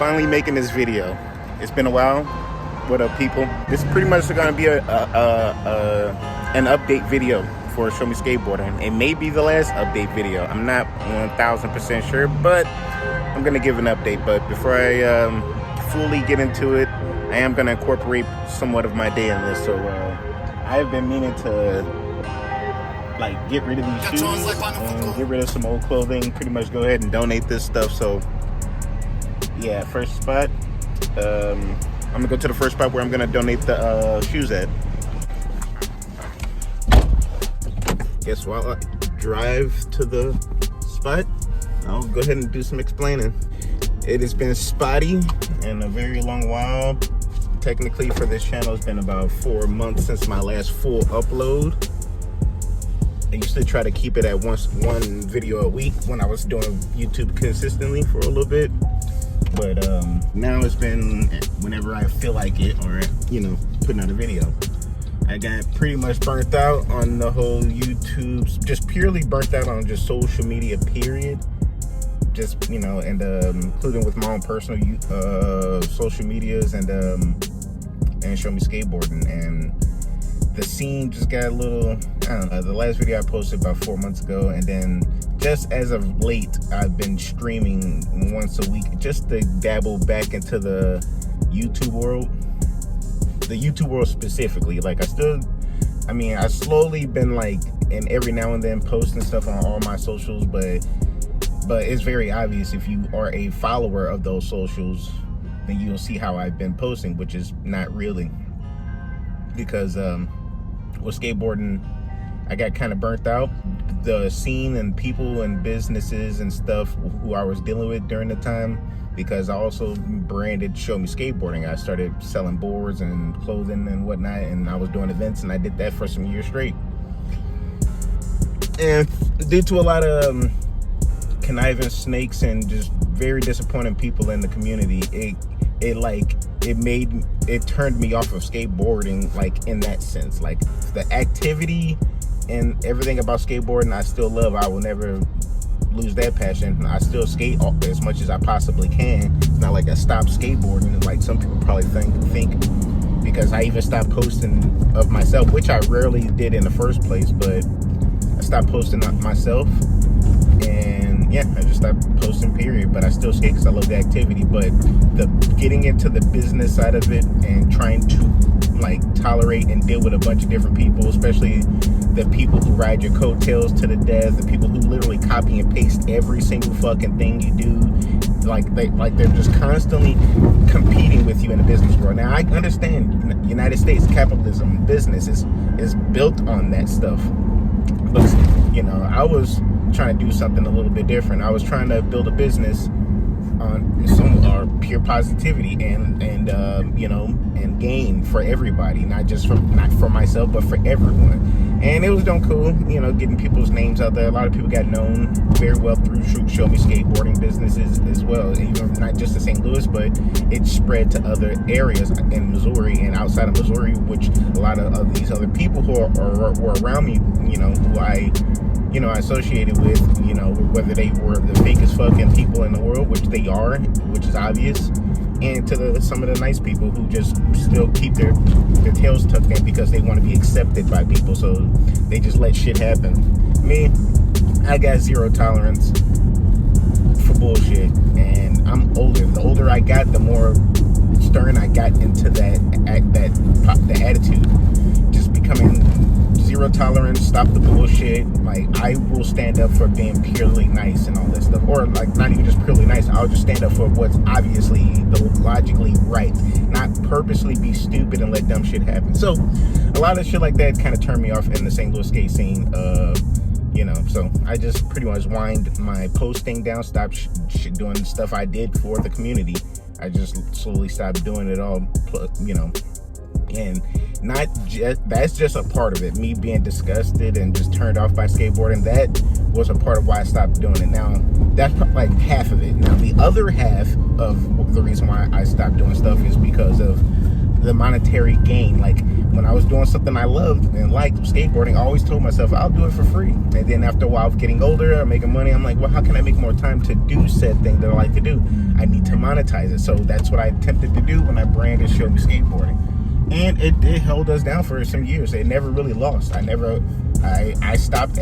finally making this video. It's been a while. What up, people? This is pretty much going to be an update video for Show Me Skateboarding. It may be the last update video. I'm not 1000% sure, but I'm going to give an update. But before I fully get into it, I am going to incorporate somewhat of my day in this. So I have been meaning to get rid of these shoes and get rid of some old clothing. Pretty much go ahead and donate this stuff. So yeah, first spot. I'm gonna go to the first spot where I'm gonna donate the shoes at. Guess while I drive to the spot, I'll go ahead and do some explaining. It has been spotty in a very long while. Technically for this channel, it's been about 4 months since my last full upload. I used to try to keep it at one video a week when I was doing YouTube consistently for a little bit. But now it's been whenever I feel like it, or putting out a video. I got pretty much burnt out on the whole YouTube, just purely burnt out on just social media, period. Just and including with my own personal social medias and Show Me Skateboarding, and the scene just got a little, I don't know. The last video I posted about 4 months ago, and then just as of late, I've been streaming once a week just to dabble back into the YouTube world. The YouTube world specifically. I slowly been and every now and then posting stuff on all my socials, but it's very obvious if you are a follower of those socials, then you'll see how I've been posting, which is not really. Because with skateboarding, I got kind of burnt out. The scene and people and businesses and stuff who I was dealing with during the time, because I also branded Show Me Skateboarding. I started selling boards and clothing and whatnot, and I was doing events, and I did that for some years straight. And due to a lot of conniving snakes and just very disappointing people in the community, it turned me off of skateboarding, in that sense. The activity and everything about skateboarding I still love. I will never lose that passion. I still skate as much as I possibly can. It's not like I stopped skateboarding like some people probably think, because I even stopped posting of myself, which I rarely did in the first place, but I stopped posting of myself. And yeah, I just stopped posting, period. But I still skate because I love the activity. But the getting into the business side of it and trying to tolerate and deal with a bunch of different people, especially the people who ride your coattails to the death, the people who literally copy and paste every single fucking thing you do, they're just constantly competing with you in the business world. Now I understand United States capitalism, business is built on that stuff, but I was trying to do something a little bit different. I was trying to build a business on some pure positivity and gain for everybody, not for myself, but for everyone. And it was doing cool, getting people's names out there. A lot of people got known very well through Show Me Skateboarding businesses as well, even not just in St. Louis, but it spread to other areas in Missouri and outside of Missouri, which a lot of these other people who were around me, who I associated with, whether they were the fakest fucking people in the world, which they are, which is obvious, and to some of the nice people who just still keep their tails tucked in because they want to be accepted by people, so they just let shit happen. Me, I got zero tolerance for bullshit, and I'm older. The older I got, the more stern I got into the attitude, just becoming zero tolerance, stop the bullshit. I will stand up for being purely nice and all that stuff, or not even just purely nice. I'll just stand up for what's obviously logically right, not purposely be stupid and let dumb shit happen. So a lot of shit like that kind of turned me off in the St. Louis skate scene. So I just pretty much wind my posting down, stopped doing the stuff I did for the community. I just slowly stopped doing it all, and that's just a part of it. Me being disgusted and just turned off by skateboarding, that was a part of why I stopped doing it. Now that's half of it. Now the other half of the reason why I stopped doing stuff is because of the monetary gain. Like when I was doing something I loved and liked, skateboarding, I always told myself I'll do it for free. And then after a while of getting older, I'm making money, I'm like, well, how can I make more time to do said thing that I like to do? I need to monetize it. So that's what I attempted to do when I branded Show Me Skateboarding. And it held us down for some years. It never really lost. I stopped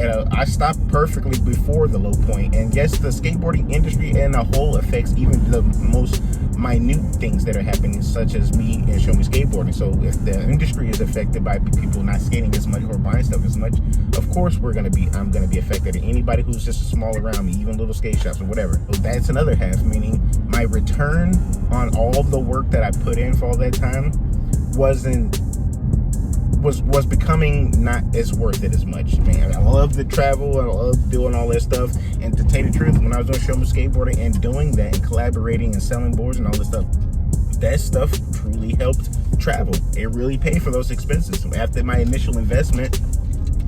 perfectly before the low point. And yes, the skateboarding industry and the whole affects even the most minute things that are happening, such as me and Show Me Skateboarding. So if the industry is affected by people not skating as much or buying stuff as much, of course I'm gonna be affected. And anybody who's just small around me, even little skate shops or whatever. So that's another half, meaning my return on all the work that I put in for all that time was becoming not as worth it as much. Man, I love the travel, I love doing all that stuff. And to tell you the truth, when I was doing Show Me Skateboarding and doing that and collaborating and selling boards and all this stuff, that stuff truly helped travel. It really paid for those expenses. After my initial investment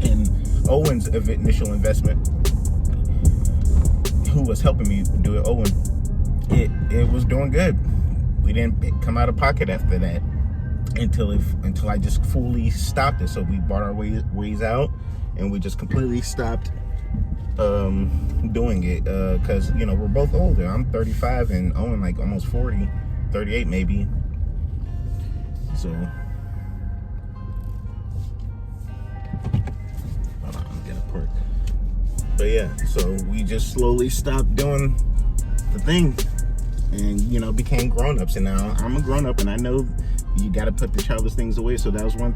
and Owen's initial investment, who was helping me do it, Owen, it was doing good. We didn't come out of pocket after that until I just fully stopped it. So we bought our ways out, and we just completely stopped doing it because we're both older. I'm 35 and Owen like almost 40, 38 maybe. So hold on, I'm gonna park. But yeah, so we just slowly stopped doing the thing and became grown-ups. And now I'm a grown-up, and I know you got to put the childish things away. So that was one,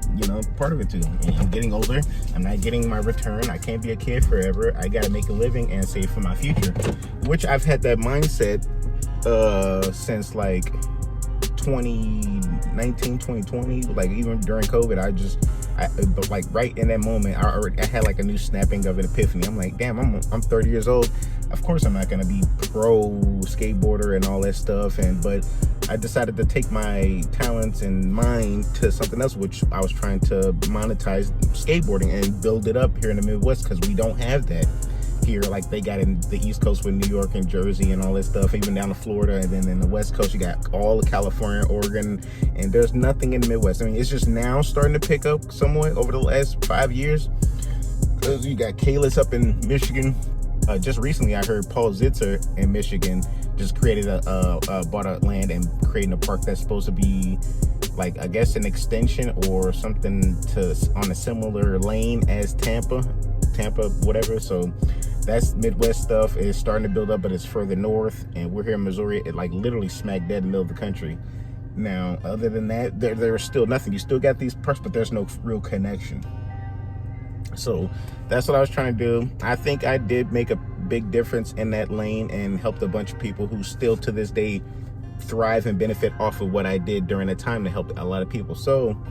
part of it too. And I'm getting older. I'm not getting my return. I can't be a kid forever. I got to make a living and save for my future, which I've had that mindset since like 2019, 2020. Like even during COVID, but like right in that moment, I had like a new snapping of an epiphany. I'm like, damn, I'm 30 years old. Of course, I'm not gonna be pro skateboarder and all that stuff. But I decided to take my talents and mind to something else, which I was trying to monetize skateboarding and build it up here in the Midwest, because we don't have that here like they got in the East Coast with New York and Jersey and all that stuff, even down to Florida. And then in the West Coast, you got all of California, Oregon, and there's nothing in the Midwest. I mean, it's just now starting to pick up somewhat over the last 5 years. You got Kalis up in Michigan. Just recently, I heard Paul Zitzer in Michigan just created bought a land and creating a park that's supposed to be like, I guess, an extension or something on a similar lane as Tampa, whatever. So that's Midwest stuff. It's starting to build up, but it's further north, and we're here in Missouri, it like literally smack dead in the middle of the country. Now, other than that, there's still nothing. You still got these parks, but there's no real connection. So that's what I was trying to do. I think I did make a big difference in that lane and helped a bunch of people who still to this day thrive and benefit off of what I did during the time to help a lot of people. So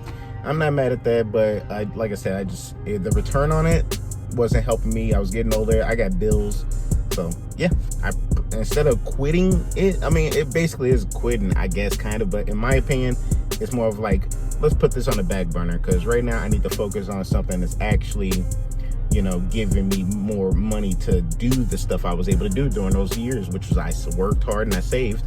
I'm not mad at that, but like I said, the return on it wasn't helping me. I was getting older. I got bills. So yeah, instead of quitting it, I mean, it basically is quitting, I guess, kind of, but in my opinion, it's more of like, let's put this on the back burner, because right now I need to focus on something that's actually, giving me more money to do the stuff I was able to do during those years, which was I worked hard and I saved,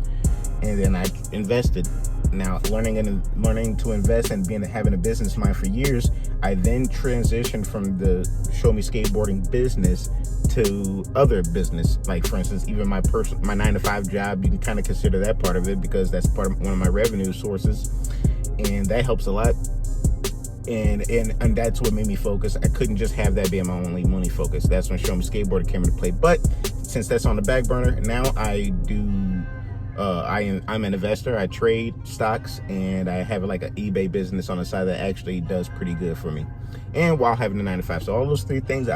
and then I invested. Now, learning to invest and having a business mind for years, I then transitioned from the Show Me Skateboarding business to other business. Like, for instance, even my 9-to-5 job, you can kind of consider that part of it, because that's one of my revenue sources, and that helps a lot. And that's what made me focus. I couldn't just have that be my only money focus. That's when Show Me Skateboarding came into play. But since that's on the back burner, now I do. I'm an investor. I trade stocks, and I have like an eBay business on the side that actually does pretty good for me, and while having a 9-to-5. So all those three things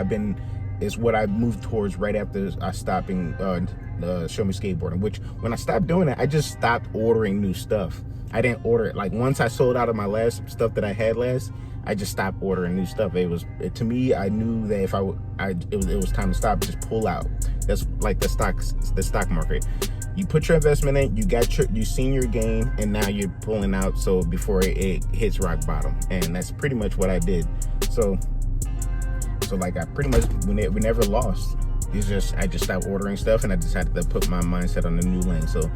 is what I moved towards right after I stopping Show Me Skateboarding. Which when I stopped doing it, I just stopped ordering new stuff. I didn't order it. Like, once I sold out of my last stuff that I had last, I just stopped ordering new stuff. To me, I knew that if it was time to stop, just pull out. That's like the stock market. You put your investment in, you seen your gain, and now you're pulling out. So before it hits rock bottom, and that's pretty much what I did. So like I pretty much we never lost. it's just, I just stopped ordering stuff, and I decided to put my mindset on the new lane. So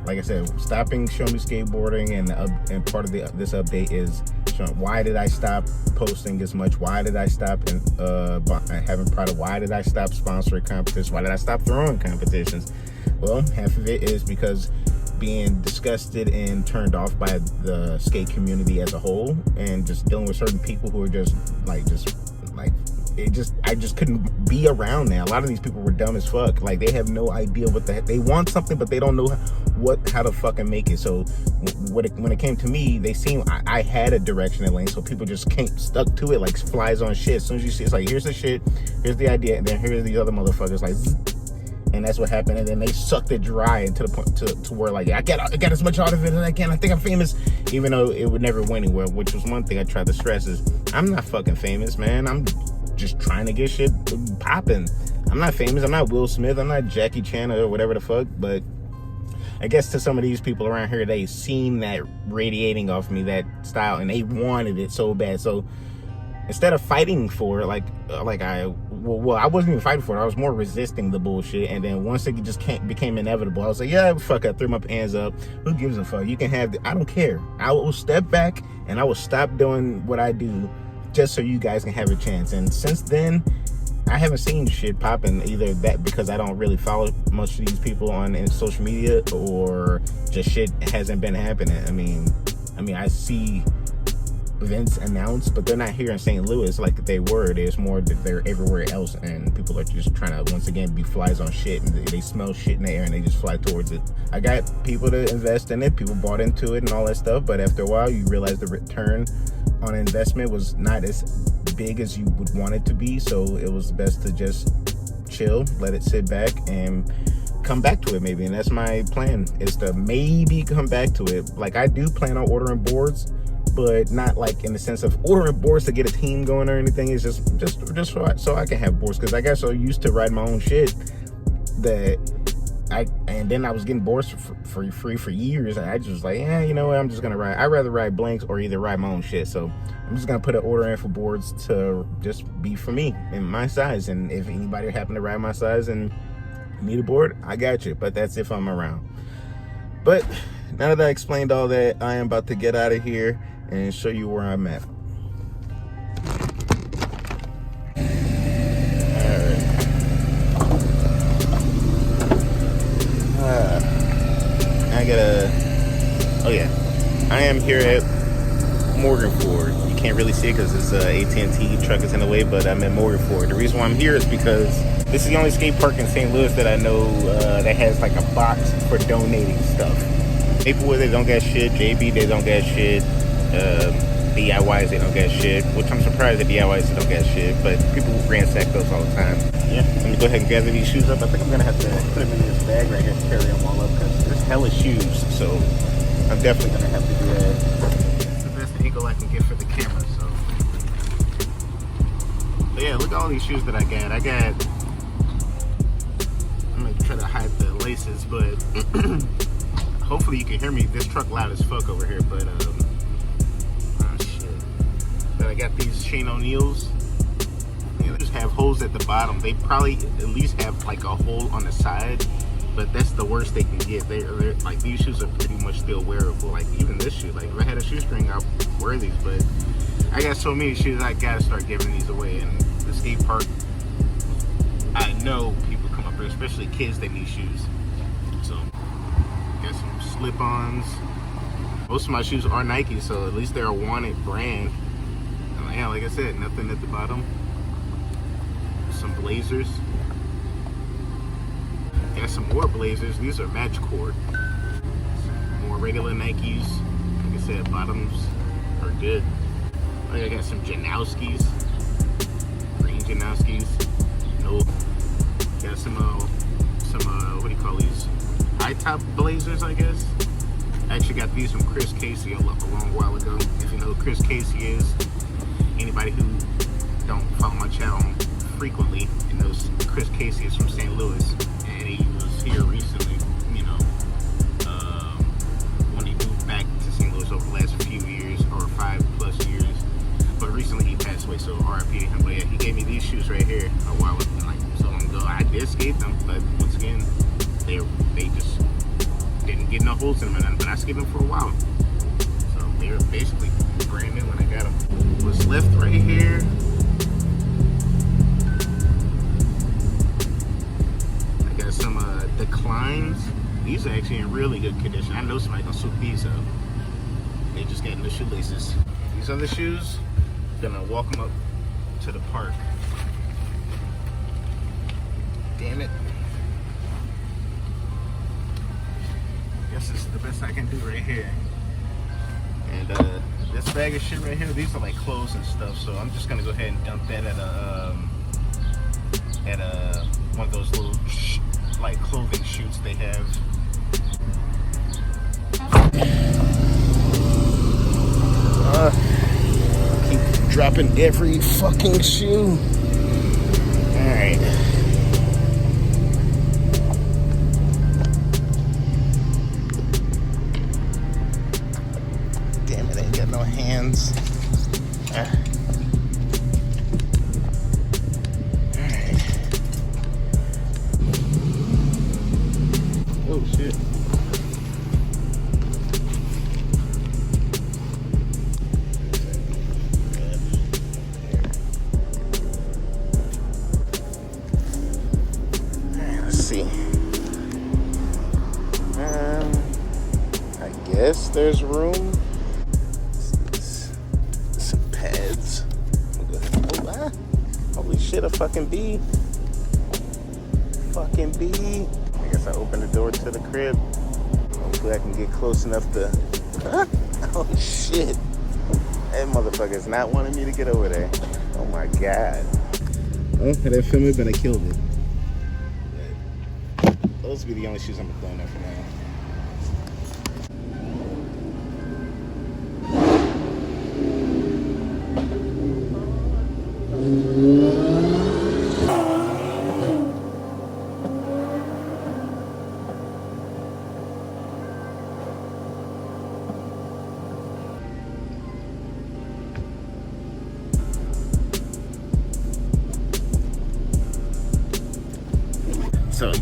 like I said, stopping Show Me Skateboarding, and part of this update is why did I stop posting as much? Why did I stop having product? Why did I stop sponsoring competitions? Why did I stop throwing competitions? Well, half of it is because being disgusted and turned off by the skate community as a whole, and just dealing with certain people who are I just couldn't be around that. A lot of these people were dumb as fuck. Like, they have no idea what the heck. They want something, but they don't know how to fucking make it. So when it came to me, they seemed, I had a direction in lane, so people just stuck to it like flies on shit. As soon as you see, it's like, here's the shit, here's the idea, and then here's these other motherfuckers, like, and that's what happened. And then they sucked it dry to the point to where, like, I got as much out of it as I can. I think I'm famous, even though it would never went anywhere. Which was one thing I tried to stress is, I'm not fucking famous, man. I'm just trying to get shit popping. I'm not famous. I'm not Will Smith. I'm not Jackie Chan or whatever the fuck. But I guess to some of these people around here, they seen that radiating off me, that style, and they wanted it so bad. So instead of fighting for it, I wasn't even fighting for it. I was more resisting the bullshit. And then once it just became inevitable, I was like, yeah, fuck, I threw my hands up. Who gives a fuck? You can have I don't care. I will step back and I will stop doing what I do just so you guys can have a chance. And since then, I haven't seen shit popping, either that because I don't really follow most of these people in social media, or just shit hasn't been happening. I mean, I see events announced, but they're not here in St. Louis like they were. There's more that they're everywhere else, and people are just trying to, once again, be flies on shit, and they smell shit in the air and they just fly towards it. I got people to invest in it, people bought into it and all that stuff, but after a while you realize the return on investment was not as big as you would want it to be. So it was best to just chill, let it sit back, and come back to it maybe. And that's my plan, is to maybe come back to it. Like, I do plan on ordering boards, but not like in the sense of ordering boards to get a team going or anything. It's just so I can have boards, because I got so used to riding my own shit and then I was getting boards for free for years, and I just was like, yeah, you know what, I'm just gonna ride. I'd rather ride blanks or either ride my own shit. So I'm just gonna put an order in for boards to just be for me and my size. And if anybody happen to ride my size and need a board, I got you. But that's if I'm around. But now that I explained all that, I am about to get out of here and show you where I'm at. I am here at Morgan Ford. You can't really see it because this AT&T truck is in the way, but I'm at Morgan Ford. The reason why I'm here is because this is the only skate park in St. Louis that I know that has like a box for donating stuff. Maplewood, they don't get shit. JB, they don't get shit. DIYs, they don't get shit, which I'm surprised that DIYs, they don't get shit, but people ransack those all the time. Yeah, let me go ahead and gather these shoes up. I think I'm gonna have to put them in this bag right here to carry them all up, because there's hella shoes, so I'm definitely gonna have to do that. It's the best angle I can get for the camera, so. But yeah, look at all these shoes that I got. I'm gonna try to hide the laces, but hopefully you can hear me. This truck loud as fuck over here, but I got these Shane O'Neills. They just have holes at the bottom. They probably at least have like a hole on the side, but that's the worst they can get. They're like, these shoes are pretty much still wearable. Like even this shoe, like if I had a shoestring, I'd wear these, but I got so many shoes, I gotta start giving these away. And the skate park, I know people come up here, especially kids, that need shoes. So got some slip-ons. Most of my shoes are Nike, so at least they're a wanted brand. Yeah, like I said, nothing at the bottom. Some blazers. Got some more blazers. These are match cord. Some more regular Nikes. Like I said, bottoms are good. I got some Janowskis. Green Janowskis. No. Got some what do you call these? High top blazers, I guess. I actually got these from Chris Casey a long while ago. If you know who Chris Casey is. Anybody who don't follow my channel frequently and knows Chris Casey is from St. Louis, and he was here recently, you know, when he moved back to St. Louis over the last few years, or 5+ years, but recently he passed away, so RIP to him. But yeah, he gave me these shoes right here a while, like so long ago. skating them for a while. So they were basically brand new when I got them. What's left right here? I got some declines. These are actually in really good condition. I know somebody gonna swoop these up. They just got new shoelaces. These other shoes, gonna walk them up to the park. Damn it. Guess this is the best I can do right here. And this bag of shit right here, these are like clothes and stuff, so I'm just gonna go ahead and dump that at one of those little like clothing chutes they have. Keep dropping every fucking shoe. Alright. Damn it, I ain't got no hands. Alright. Oh shit. I guess there's room. Some pads. Oh, holy shit, a fucking bee. Fucking bee. I guess I open the door to the crib. Hopefully I can get close enough to... Oh shit. That motherfucker's not wanting me to get over there. Oh my god. Oh, I didn't film it, but I killed it. Those will be the only shoes I'm throwing there for now. So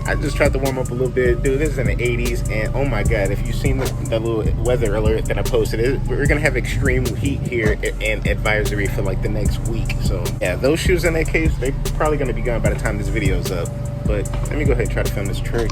I just tried to warm up a little bit. Dude, this is in the 80s, and oh my god, if you've seen the little weather alert that I posted, we're gonna have extreme heat here and advisory for like the next week. So yeah, those shoes in that case, they're probably gonna be gone by the time this video's up. But let me go ahead and try to film this trick.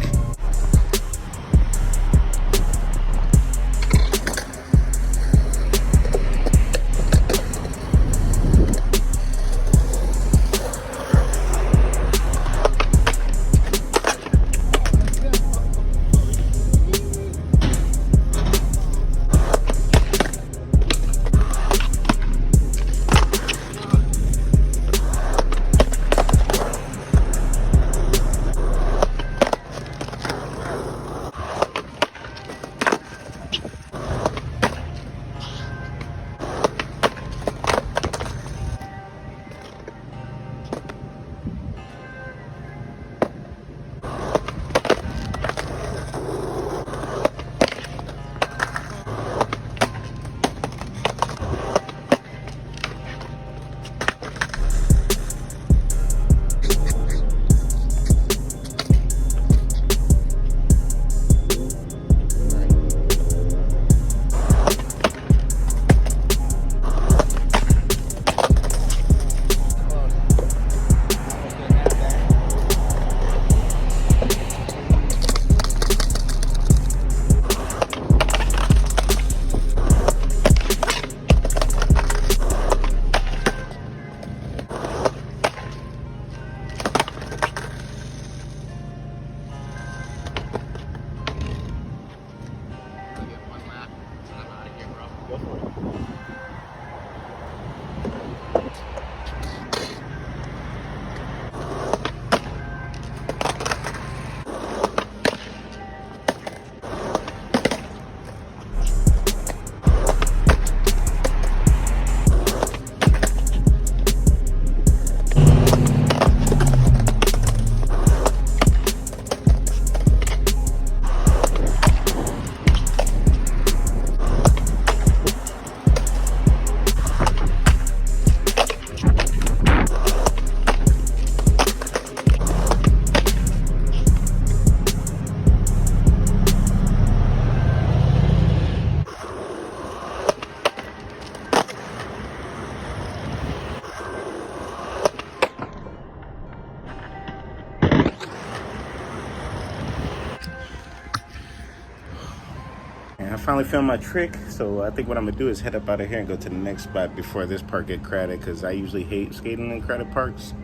I finally found my trick, so I think what I'm gonna do is head up out of here and go to the next spot before this park get crowded, because I usually hate skating in crowded parks,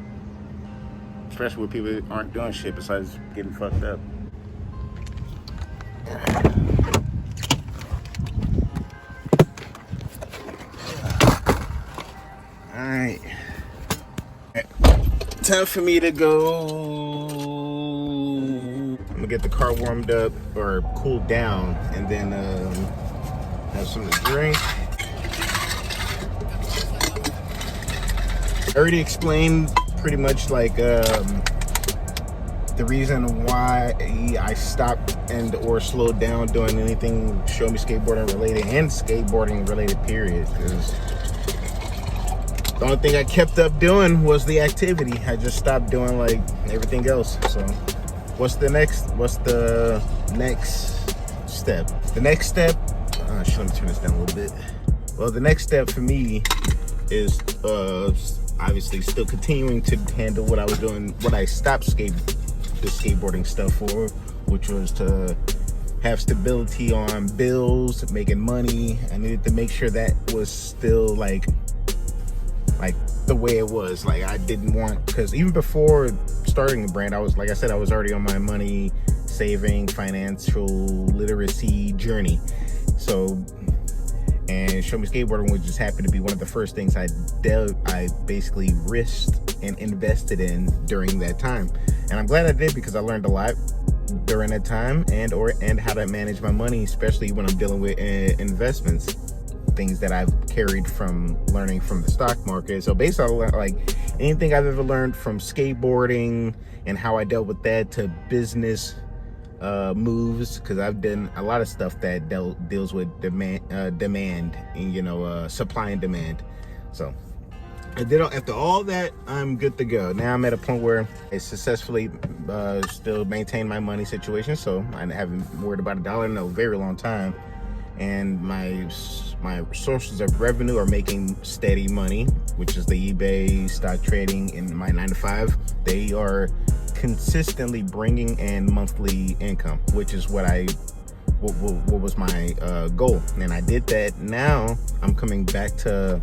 especially where people aren't doing shit besides getting fucked up. All right, time for me to go. I'm gonna get the car warmed up or cooled down, and then have something to drink. I already explained pretty much like the reason why I stopped and or slowed down doing anything Show Me Skateboarding related and skateboarding related, period. Because the only thing I kept up doing was the activity. I just stopped doing like everything else. So what's the next step? The next step, let me turn this down a little bit. Well, the next step for me is obviously still continuing to handle what I was doing, what I stopped the skateboarding stuff for, which was to have stability on bills, making money. I needed to make sure that was still like the way it was. Like, I didn't want, because even before starting the brand, I was, like I said, I was already on my money saving, financial literacy journey. So, and Show Me Skateboarding would just happen to be one of the first things I basically risked and invested in during that time. And I'm glad I did, because I learned a lot during that time, and how to manage my money, especially when I'm dealing with investments, things that I've carried from learning from the stock market. So basically, like anything I've ever learned from skateboarding and how I dealt with that to business moves, because I've done a lot of stuff that deals with demand and supply and demand. So I did after all that, I'm good to go. Now I'm at a point where I successfully still maintain my money situation, so I haven't worried about $1 in a very long time. And my sources of revenue are making steady money, which is the eBay, stock trading, and my 9-to-5. They are consistently bringing in monthly income, which is what was my goal. And I did that. Now I'm coming back to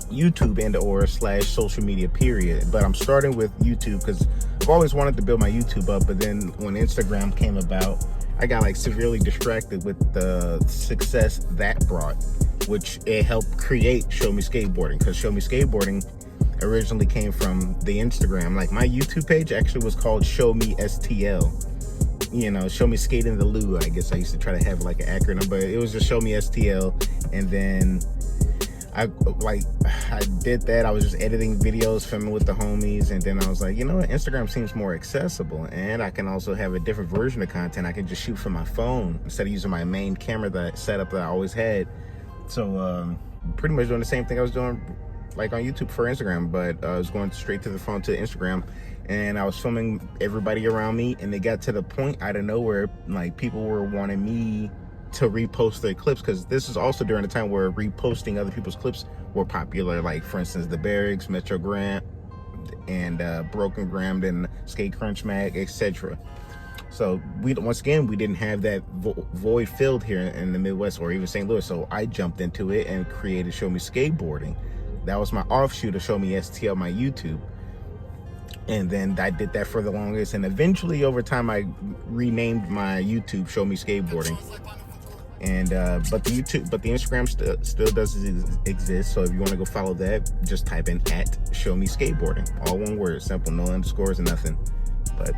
YouTube and or / social media, period. But I'm starting with YouTube because I've always wanted to build my YouTube up, but then when Instagram came about, I got like severely distracted with the success that brought, which it helped create Show Me Skateboarding, because Show Me Skateboarding originally came from the Instagram. Like, my YouTube page actually was called Show Me STL. Show Me Skate in the Loo. I guess I used to try to have like an acronym, but it was just Show Me STL. And then I did that. I was just editing videos, filming with the homies, and then I was like, you know what, Instagram seems more accessible, and I can also have a different version of content. I can just shoot from my phone instead of using my main camera setup that I always had. So pretty much doing the same thing I was doing like on YouTube for Instagram, but I was going straight to the phone to Instagram, and I was filming everybody around me, and it got to the point out of nowhere, like, people were wanting me to repost their clips, because this is also during the time where reposting other people's clips were popular, like for instance the Barracks, Metro Grant, and Broken Graham, and Skate Crunch Mag, etc. So once again we didn't have that void filled here in the Midwest or even St. Louis, so I jumped into it and created Show Me Skateboarding. That was my offshoot of Show Me STL, my YouTube. And then I did that for the longest, and eventually over time I renamed my YouTube Show Me Skateboarding. And but the Instagram still does exist. So if you want to go follow that, just type in @Show Me Skateboarding, all one word, simple, no underscores and nothing. But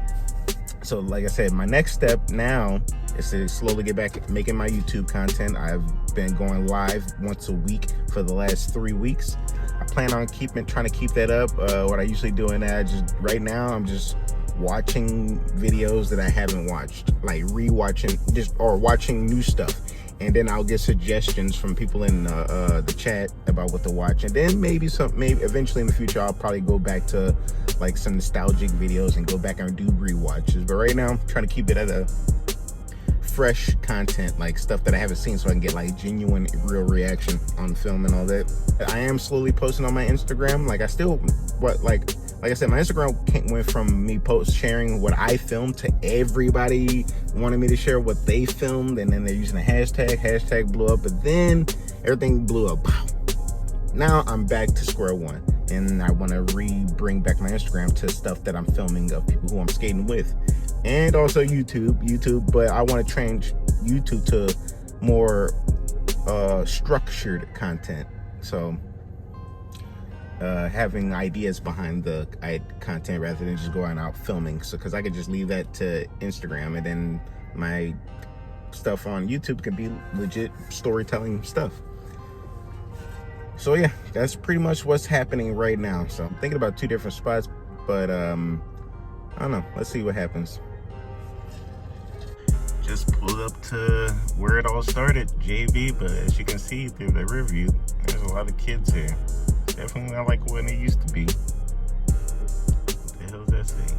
so like I said, my next step now is to slowly get back making my YouTube content. I've been going live once a week for the last 3 weeks. I plan on trying to keep that up. What I usually do in that, right now I'm just watching videos that I haven't watched, like rewatching or watching new stuff, and then I'll get suggestions from people in the chat about what to watch, and then maybe eventually in the future I'll probably go back to like some nostalgic videos and go back and do rewatches. But right now I'm trying to keep it at a fresh content, like stuff that I haven't seen, so I can get like genuine, real reaction on film and all that. I am slowly posting on my Instagram. Like, I still like I said, my Instagram went from me sharing what I filmed to everybody wanting me to share what they filmed, and then they're using a hashtag blew up, but then everything blew up. Now I'm back to square one, and I want to bring back my Instagram to stuff that I'm filming of people who I'm skating with, and also YouTube, but I want to change YouTube to more structured content. So having ideas behind the content rather than just going out filming. So because I could just leave that to Instagram, and then my stuff on YouTube could be legit storytelling stuff. So yeah, that's pretty much what's happening right now. So I'm thinking about 2 different spots, but I don't know. Let's see what happens. Just pulled up to where it all started, JB, but as you can see through the rear view, there's a lot of kids here. Definitely not like when it used to be. What the hell does that say?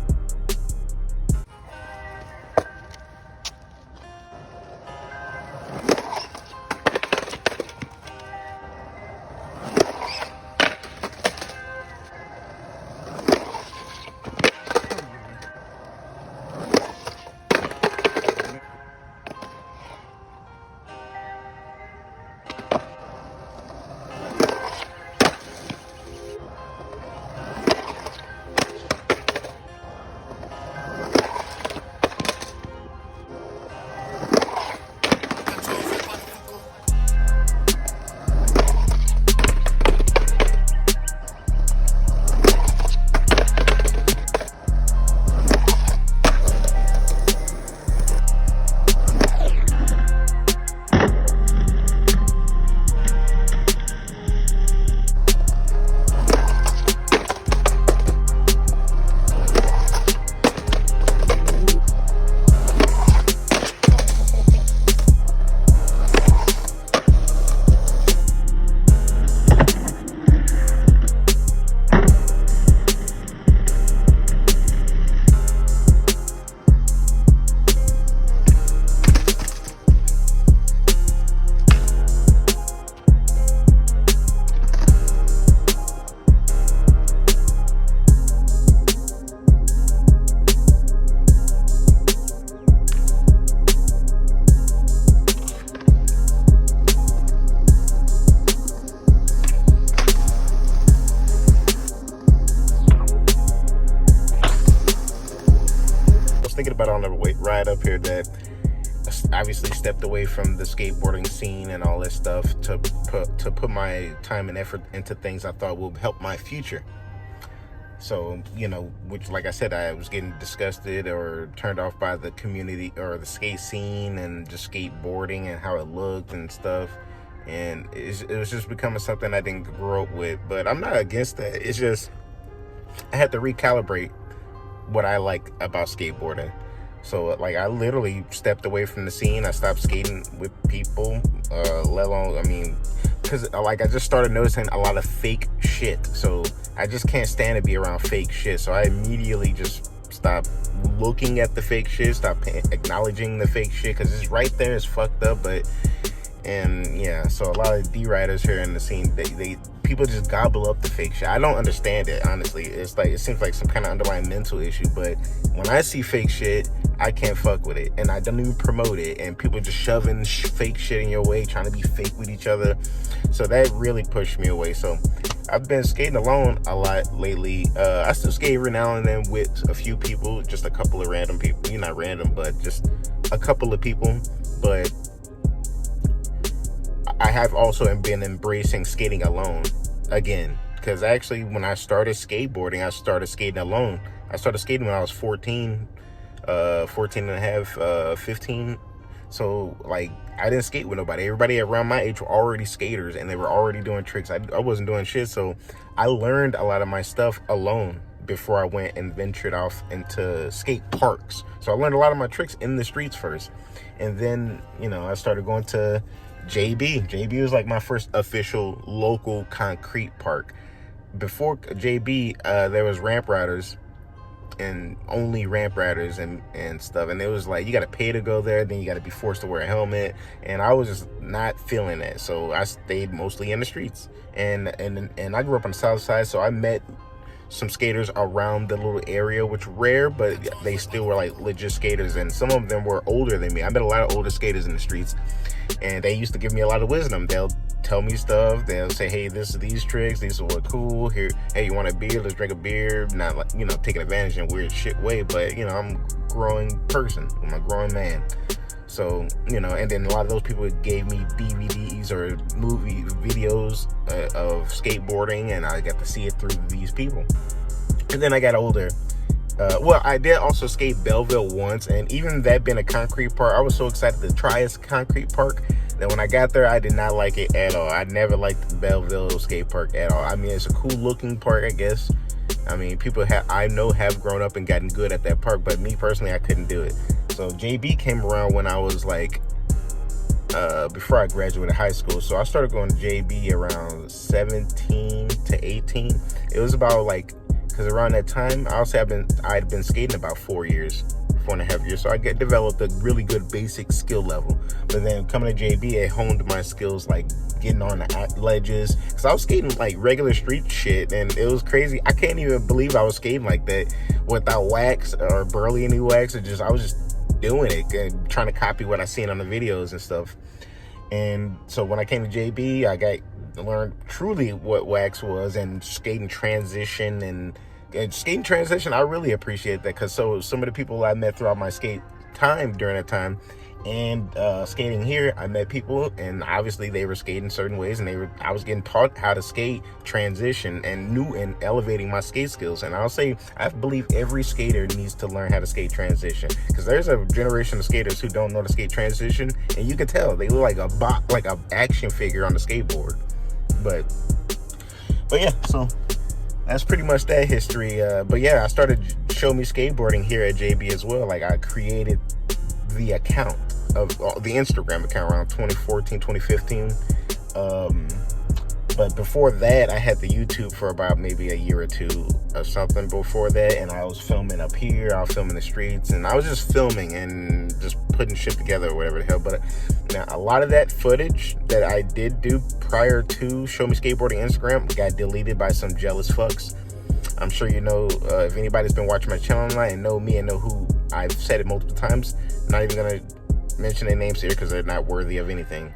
Thinking about on the ride up here that obviously stepped away from the skateboarding scene and all this stuff to put my time and effort into things I thought would help my future. So, you know, which, like I said, I was getting disgusted or turned off by the community or the skate scene and just skateboarding and how it looked and stuff. And it was just becoming something I didn't grow up with. But I'm not against that. It's just I had to recalibrate what I like about skateboarding. So like I literally stepped away from the scene. I stopped skating with people, let alone, I mean, because like I just started noticing a lot of fake shit. So I just can't stand to be around fake shit. So I immediately just stopped looking at the fake shit, stop acknowledging the fake shit, because it's right there, it's fucked up. And yeah, so a lot of D-riders here in the scene, they people just gobble up the fake shit. I don't understand it, honestly. It's like, it seems like some kind of underlying mental issue, but when I see fake shit, I can't fuck with it, and I don't even promote it, and people just shoving fake shit in your way, trying to be fake with each other. So that really pushed me away. So I've been skating alone a lot lately. I still skate every now and then with a few people, just a couple of random people. You're not random, but just a couple of people. But I have also been embracing skating alone again, because actually when I started skateboarding, I started skating alone. I started skating when I was 14 and a half, 15. So like I didn't skate with nobody. Everybody around my age were already skaters, and they were already doing tricks. I wasn't doing shit. So I learned a lot of my stuff alone before I went and ventured off into skate parks. So I learned a lot of my tricks in the streets first, and then, you know, I started going to JB was like my first official local concrete park. Before JB, there was Ramp Riders, and only Ramp Riders and stuff. And it was like, you got to pay to go there, then you got to be forced to wear a helmet. And I was just not feeling that. So I stayed mostly in the streets. And I grew up on the South Side, so I met some skaters around the little area, which rare, but they still were like legit skaters, and some of them were older than me. I met a lot of older skaters in the streets, and they used to give me a lot of wisdom. They'll tell me stuff. They'll say, hey, these tricks, these are what cool here. Hey, you want a beer? Let's drink a beer. Not like, you know, taking advantage in a weird shit way, but you know, I'm a growing person. I'm a growing man. So, you know, and then a lot of those people gave me DVDs or movie videos of skateboarding, and I got to see it through these people. And then I got older. Well, I did also skate Belleville once, and even that being a concrete park, I was so excited to try a concrete park that when I got there, I did not like it at all. I never liked the Belleville skate park at all. I mean, it's a cool looking park, I guess. I mean, people I know have grown up and gotten good at that park, but me personally, I couldn't do it. So JB came around when I was like, before I graduated high school. So I started going to JB around 17 to 18. It was about like, because around that time, I'd been skating about 4.5 years. So I developed a really good basic skill level. But then coming to JB, it honed my skills, like getting on the ledges. Because I was skating like regular street shit, and it was crazy. I can't even believe I was skating like that without wax or barely any wax. I was just doing it and trying to copy what I seen on the videos and stuff. And so when I came to JB, I learned truly what wax was, and skating transition and skating transition. I really appreciate that, because some of the people I met throughout my skate time during that time and skating here, I met people, and obviously they were skating certain ways, and I was getting taught how to skate transition and elevating my skate skills. And I'll say, I believe every skater needs to learn how to skate transition, because there's a generation of skaters who don't know to skate transition, and you can tell they look like a action figure on the skateboard. But yeah, so that's pretty much that history. But yeah, I started Show Me Skateboarding here at JB as well. Like, I created the account of the Instagram account around 2014, 2015. But before that, I had the YouTube for about maybe a year or two or something before that. And I was filming up here, I was filming the streets, and I was just filming and just putting shit together or whatever the hell. But now a lot of that footage that I did do prior to Show Me Skateboarding Instagram got deleted by some jealous fucks. I'm sure you know, if anybody's been watching my channel online and know me and know who, I've said it multiple times. I'm not even gonna mention their names here because they're not worthy of anything.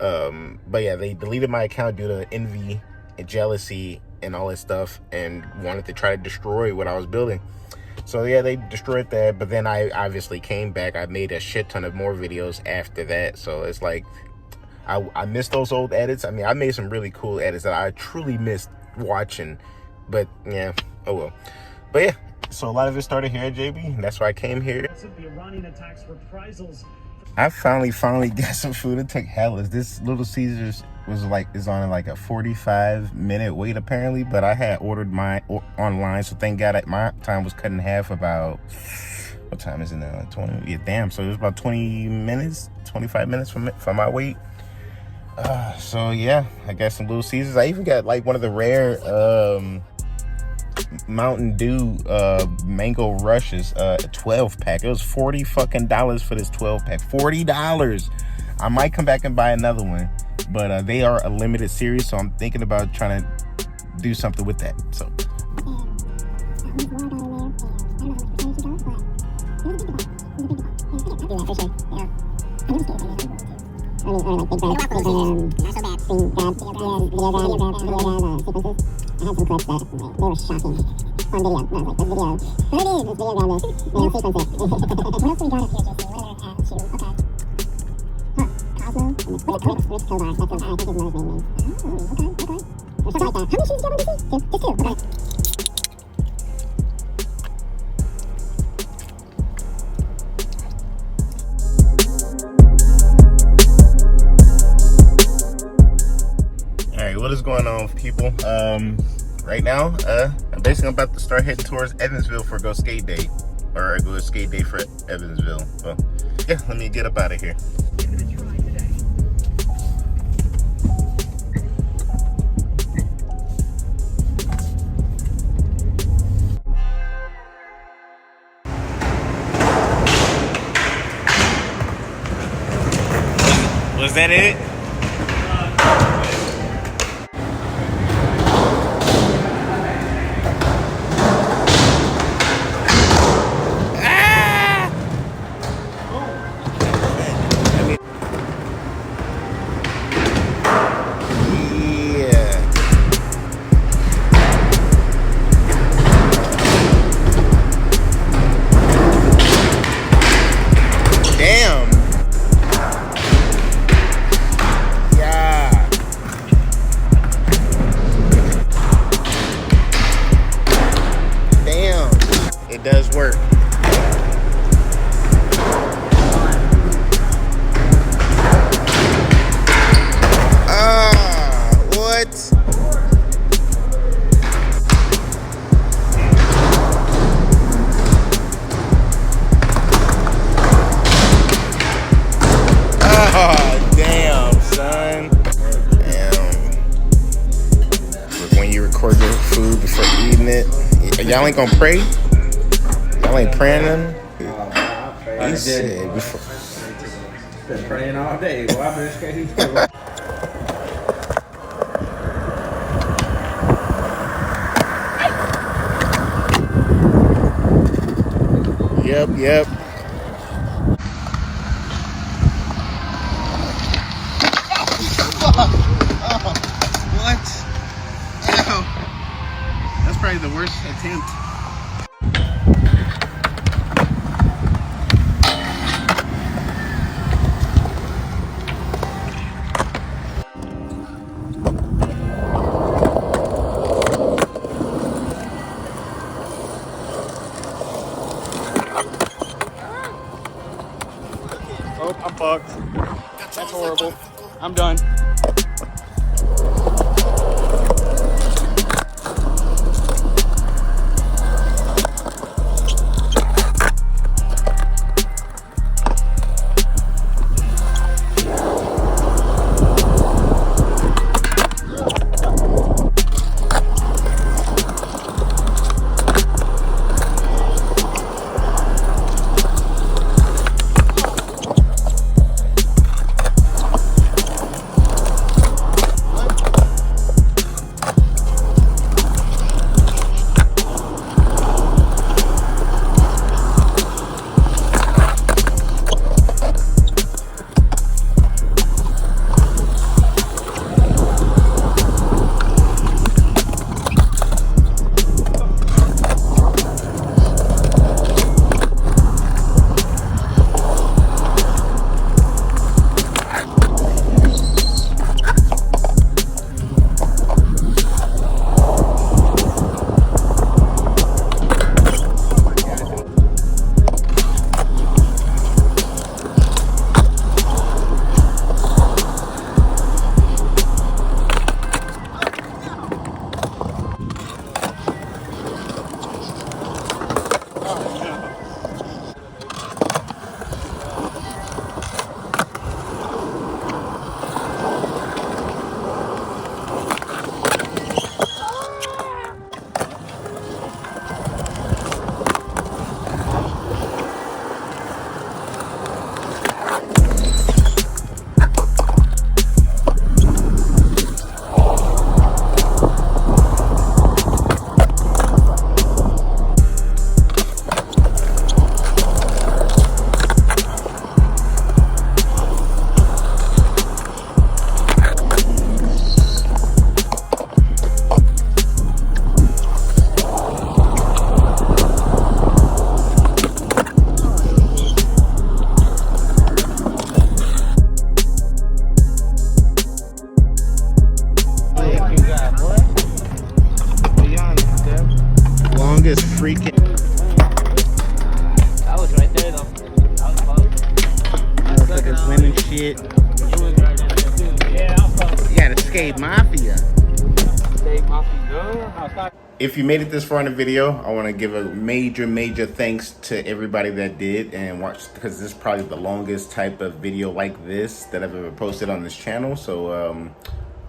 But yeah, they deleted my account due to envy and jealousy and all that stuff, and wanted to try to destroy what I was building. So yeah, they destroyed that. But then I obviously came back. I made a shit ton of more videos after that. So it's like, I missed those old edits. I mean, I made some really cool edits that I truly missed watching. But yeah, oh well. But yeah, so a lot of it started here at JB. That's why I came here. The Iranian attacks reprisals. I finally got some food. It took hella. This Little Caesars is on like a 45-minute wait apparently, but I had ordered mine online, so thank God my time was cut in half. About, what time is it now? 20. Yeah, damn. So it was about 20 minutes, 25 minutes from my wait. So yeah, I got some Little Caesars. I even got like one of the rare Mountain Dew mango rushes, a 12-pack. It was $40 fucking for this 12-pack. $40. I might come back and buy another one, but they are a limited series, so I'm thinking about trying to do something with that. So I had some clips that they were shocking on video. And I was like, this video. So it is, this video got this. They don't sequence it. What else do we got up here, JC? What other attitude? Okay. Huh. Cosmo? Rich Kovar. That's I think his mother's name is. Oh, okay. Or something like that. How many shoes do you have on DC? Two? Just two. Okay. What is going on, people? Right now, I'm basically about to start heading towards Evansville for Go Skate Day, or Go Skate Day for Evansville. Well, yeah, let me get up out of here. Was that it? Y'all ain't gonna pray? Y'all ain't praying nothing? He said before. Been praying all day. Why been skating? Yep. What? Ew. That's probably the worst attempt. Oh, I'm fucked. That's horrible. I'm done. Longest freaking. That was right there, though. That was close. Motherfuckers winning shit. You was right there, too. Yeah, I was close. You gotta skate mafia. Take my feet good. If you made it this far in the video, I want to give a major thanks to everybody that did and watched, because this is probably the longest type of video like this that I've ever posted on this channel. So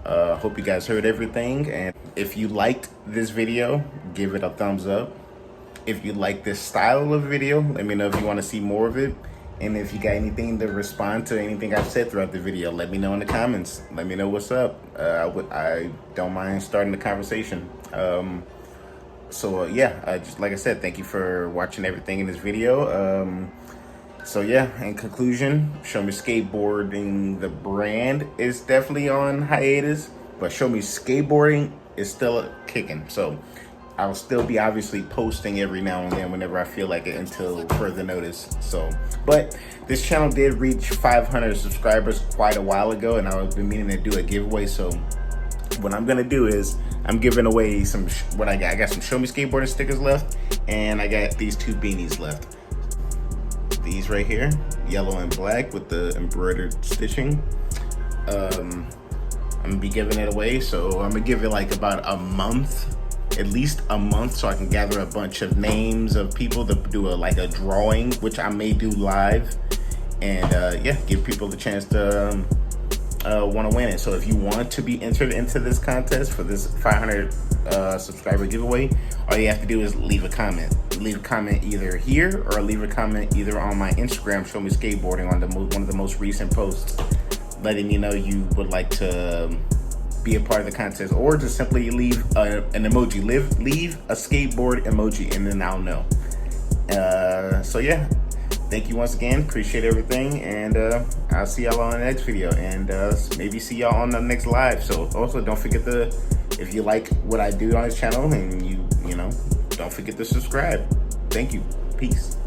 hope you guys heard everything, and if you liked this video, give it a thumbs up. If you like this style of video, let me know if you want to see more of it. And if you got anything to respond to anything I've said throughout the video, let me know in the comments. Let me know what's up. I don't mind starting the conversation. Yeah, just like I said, thank you for watching everything in this video. So yeah, in conclusion, Show Me Skateboarding, the brand, is definitely on hiatus, but Show Me Skateboarding is still kicking. So I'll still be obviously posting every now and then whenever I feel like it until further notice. So, but this channel did reach 500 subscribers quite a while ago, and I've been meaning to do a giveaway. So what I'm gonna do is I'm giving away some, what I got some Show Me Skateboarding stickers left, and I got these 2 beanies left. These right here, yellow and black with the embroidered stitching. I'm gonna be giving it away, so I'm gonna give it like about a month, at least a month, so I can gather a bunch of names of people to do a drawing, which I may do live, and yeah, give people the chance to want to win it. So if you want to be entered into this contest for this 500 subscriber giveaway, all you have to do is leave a comment. Leave a comment either here or leave a comment either on my Instagram, Show Me Skateboarding, on one of the most recent posts, letting me know you would like to be a part of the contest, or just simply leave an emoji. Leave a skateboard emoji, and then I'll know. So yeah, thank you once again. Appreciate everything, and I'll see y'all on the next video, and maybe see y'all on the next live. So also, don't forget if you like what I do on this channel, and you know, don't forget to subscribe. Thank you. Peace.